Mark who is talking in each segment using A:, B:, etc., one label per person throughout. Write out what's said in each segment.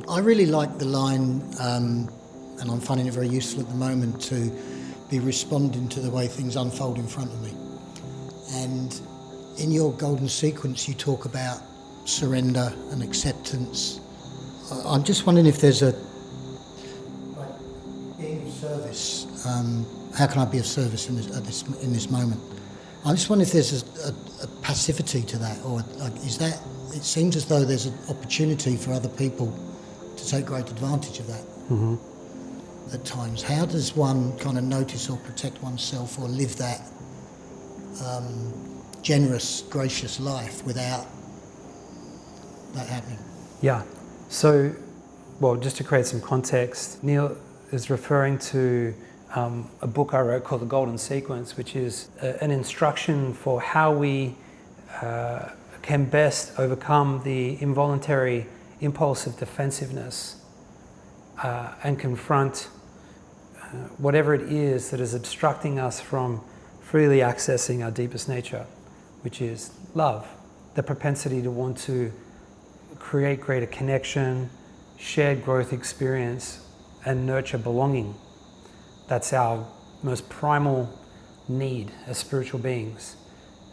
A: I really like the line, and I'm finding it very useful at the moment, to be responding to the way things unfold in front of me. And in your golden sequence, you talk about surrender and acceptance. I'm just wondering if there's being of service. How can I be of service in this moment? I just wonder if there's a passivity to that, or is that? It seems as though there's an opportunity for other people to take great advantage of that.
B: Mm-hmm.
A: At times, how does one kind of notice or protect oneself or live that generous, gracious life without that happening?
B: Yeah. So, well, just to create some context, Neil is referring to a book I wrote called The Golden Sequence, which is an instruction for how we can best overcome the involuntary impulse of defensiveness and confront whatever it is that is obstructing us from freely accessing our deepest nature, which is love, the propensity to want to create greater connection, shared growth experience, and nurture belonging. That's our most primal need as spiritual beings.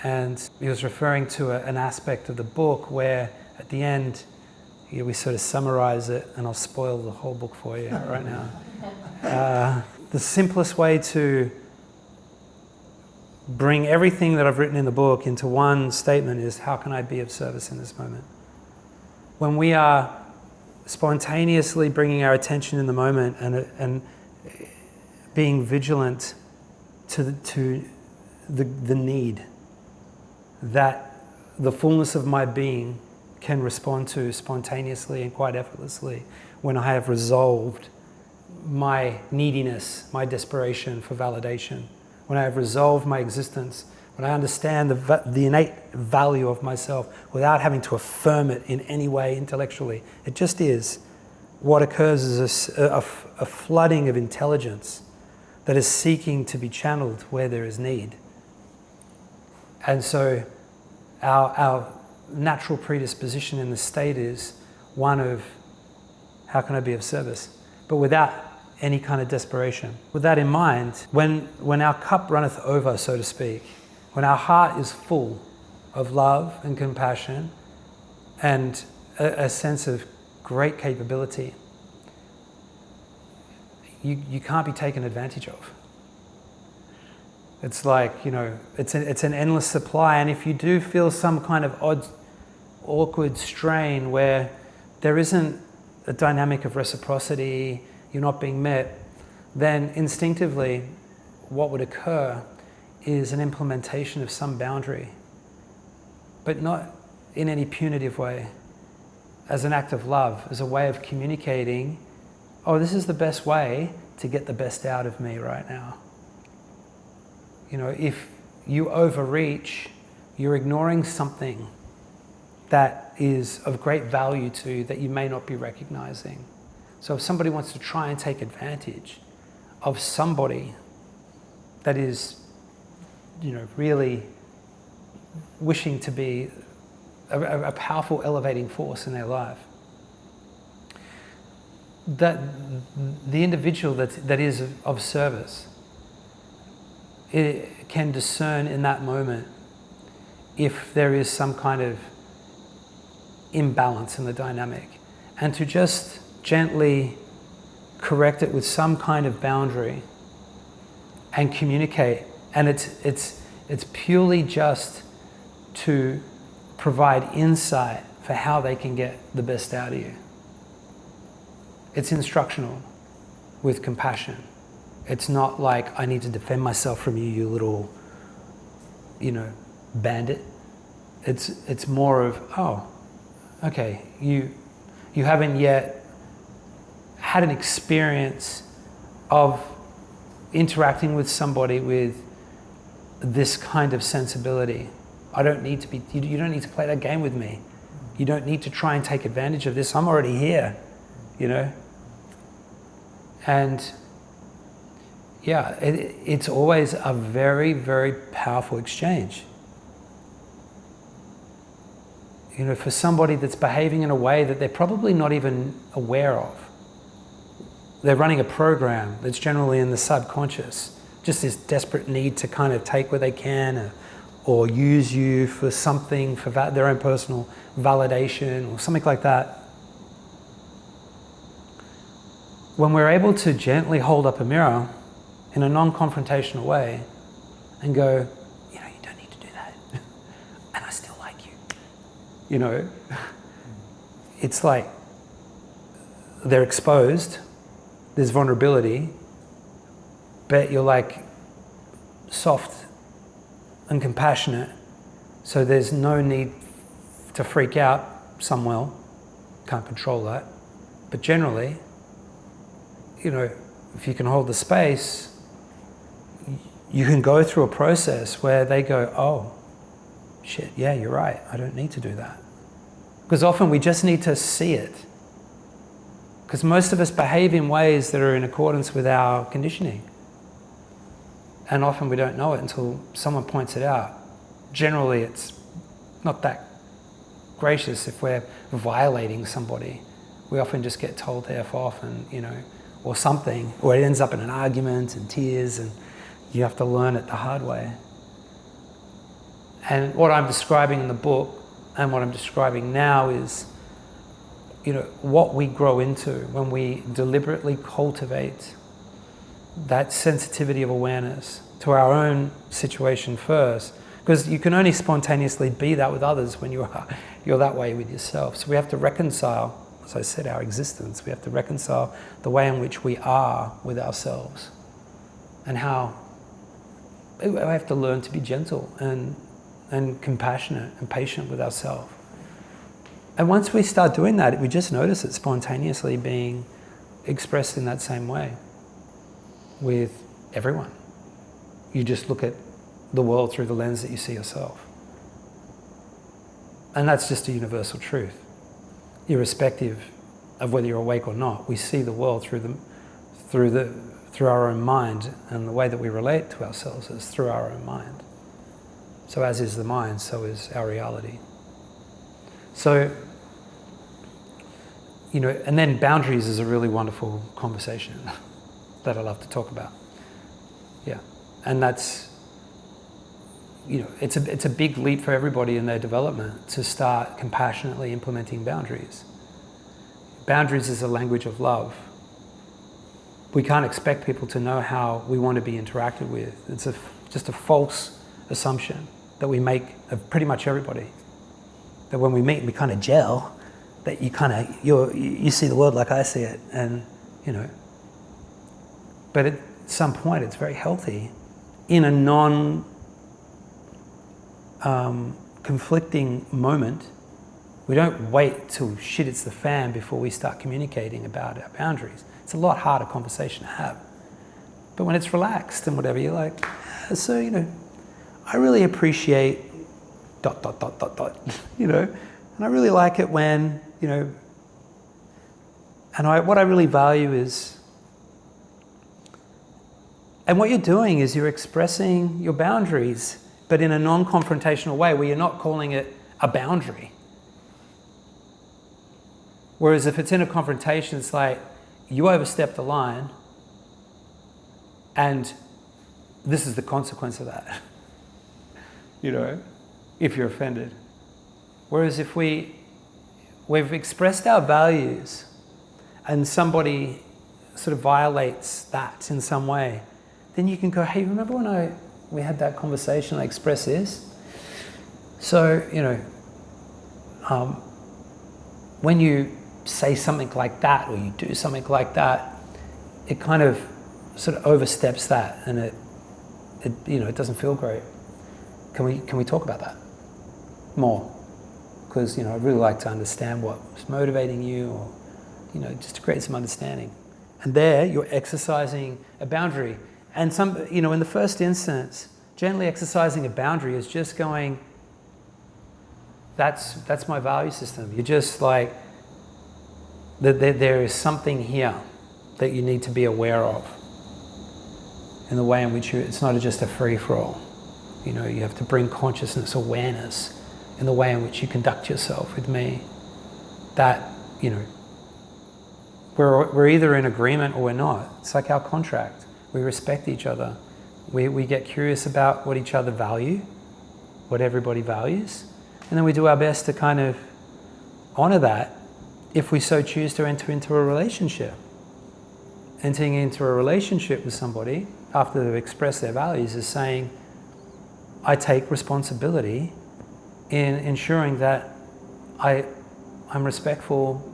B: And he was referring to an aspect of the book where at the end, we sort of summarize it, and I'll spoil the whole book for you right now. The simplest way to bring everything that I've written in the book into one statement is, how can I be of service in this moment? When we are spontaneously bringing our attention in the moment and being vigilant to the need that the fullness of my being can respond to spontaneously and quite effortlessly, when I have resolved my neediness, my desperation for validation, when I have resolved my existence, when I understand the innate value of myself without having to affirm it in any way intellectually. It just is. What occurs is a flooding of intelligence that is seeking to be channeled where there is need. And so our natural predisposition in the state is one of, how can I be of service? But without any kind of desperation. With that in mind, when our cup runneth over, so to speak, when our heart is full of love and compassion and a sense of great capability, you can't be taken advantage of. It's like, it's an endless supply, and if you do feel some kind of odd, awkward strain where there isn't a dynamic of reciprocity, you're not being met, then instinctively what would occur is an implementation of some boundary, but not in any punitive way, as an act of love, as a way of communicating, oh, this is the best way to get the best out of me right now. If you overreach, you're ignoring something that is of great value to you that you may not be recognizing. So if somebody wants to try and take advantage of somebody that is, really wishing to be a powerful elevating force in their life, that the individual that is of service, it can discern in that moment if there is some kind of imbalance in the dynamic, and to just gently correct it with some kind of boundary and communicate. And it's purely just to provide insight for how they can get the best out of you. It's instructional with compassion. It's not like, I need to defend myself from you, you little, bandit. It's more of, oh, okay, you haven't yet had an experience of interacting with somebody with this kind of sensibility. You don't need to play that game with me. You don't need to try and take advantage of this. I'm already here, And yeah, it's always a very, very powerful exchange. for somebody that's behaving in a way that they're probably not even aware of. They're running a program that's generally in the subconscious, just this desperate need to kind of take what they can or use you for something, for their own personal validation or something like that. When we're able to gently hold up a mirror in a non-confrontational way and go, you don't need to do that, and I still like you. It's like they're exposed, there's vulnerability, but you're like soft and compassionate, so there's no need to freak out. Some will, can't control that, but generally, if you can hold the space, you can go through a process where they go, oh, shit, yeah, you're right, I don't need to do that. Because often we just need to see it. Because most of us behave in ways that are in accordance with our conditioning. And often we don't know it until someone points it out. Generally, it's not that gracious if we're violating somebody. We often just get told to F off and, or something, or it ends up in an argument and tears, and you have to learn it the hard way. And what I'm describing in the book and what I'm describing now is, what we grow into when we deliberately cultivate that sensitivity of awareness to our own situation first, because you can only spontaneously be that with others when you're that way with yourself. So we have to reconcile, as I said, our existence. We have to reconcile the way in which we are with ourselves, and how we have to learn to be gentle and compassionate and patient with ourselves. And once we start doing that, we just notice it spontaneously being expressed in that same way with everyone. You just look at the world through the lens that you see yourself. And that's just a universal truth. Irrespective of whether you're awake or not, we see the world through our own mind, and the way that we relate to ourselves is through our own mind. So as is the mind, so is our reality. So, and then boundaries is a really wonderful conversation that I love to talk about. Yeah, and that's, it's a big leap for everybody in their development to start compassionately implementing boundaries. Boundaries is a language of love. We can't expect people to know how we want to be interacted with. It's just a false assumption that we make of pretty much everybody. That when we meet, we kind of gel, that you see the world like I see it, and but at some point it's very healthy in a conflicting moment. We don't wait till shit hits the fan before we start communicating about our boundaries. It's a lot harder conversation to have. But when it's relaxed and whatever, you're like, so, I really appreciate ... and I really like it when, and what I really value is, and what you're doing is you're expressing your boundaries, but in a non-confrontational way where you're not calling it a boundary. Whereas if it's in a confrontation, it's like, you overstepped the line, and this is the consequence of that. If you're offended. Whereas if we've expressed our values and somebody sort of violates that in some way, then you can go, hey, remember when we had that conversation, I expressed this? So, when you say something like that, or you do something like that, it kind of sort of oversteps that, and it doesn't feel great. Can we talk about that more? Because I'd really like to understand what was motivating you, or just to create some understanding. And there you're exercising a boundary. And in the first instance, gently exercising a boundary is just going, that's my value system. You're just like, there is something here that you need to be aware of in the way in which it's not just a free-for-all. You have to bring consciousness, awareness in the way in which you conduct yourself with me, that, you know, we're either in agreement or we're not. It's like our contract. We respect each other. We get curious about what each other value, what everybody values, and then we do our best to kind of honor that if we so choose to enter into a relationship. Entering into a relationship with somebody after they've expressed their values is saying, I take responsibility in ensuring that I'm respectful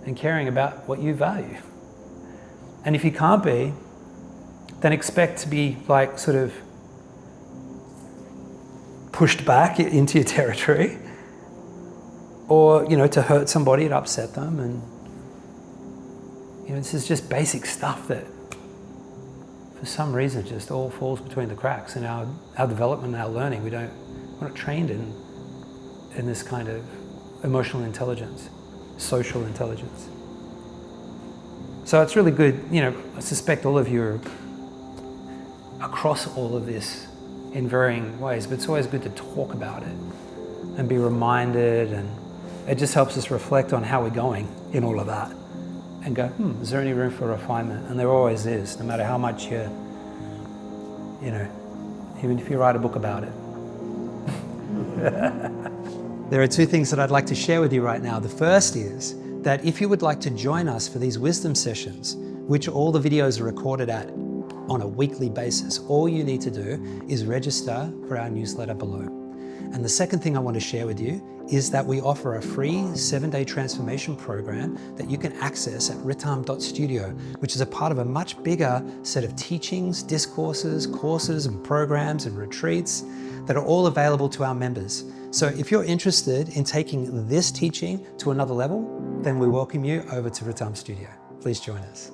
B: and caring about what you value. And if you can't be, then expect to be like sort of pushed back into your territory, or, you know, to hurt somebody, to upset them. And, you know, this is just basic stuff that for some reason just all falls between the cracks in our development and our learning. We're not trained in this kind of emotional intelligence, social intelligence. So it's really good, you know, I suspect all of you are across all of this in varying ways, but it's always good to talk about it and be reminded, and it just helps us reflect on how we're going in all of that and go, is there any room for refinement? And there always is, no matter how much you know, even if you write a book about it. There are two things that I'd like to share with you right now. The first is that if you would like to join us for these wisdom sessions, which all the videos are recorded at on a weekly basis, all you need to do is register for our newsletter below. And the second thing I want to share with you is that we offer a free 7-day transformation program that you can access at ritam.studio, which is a part of a much bigger set of teachings, discourses, courses, and programs and retreats that are all available to our members. So if you're interested in taking this teaching to another level, then we welcome you over to Ritam Studio. Please join us.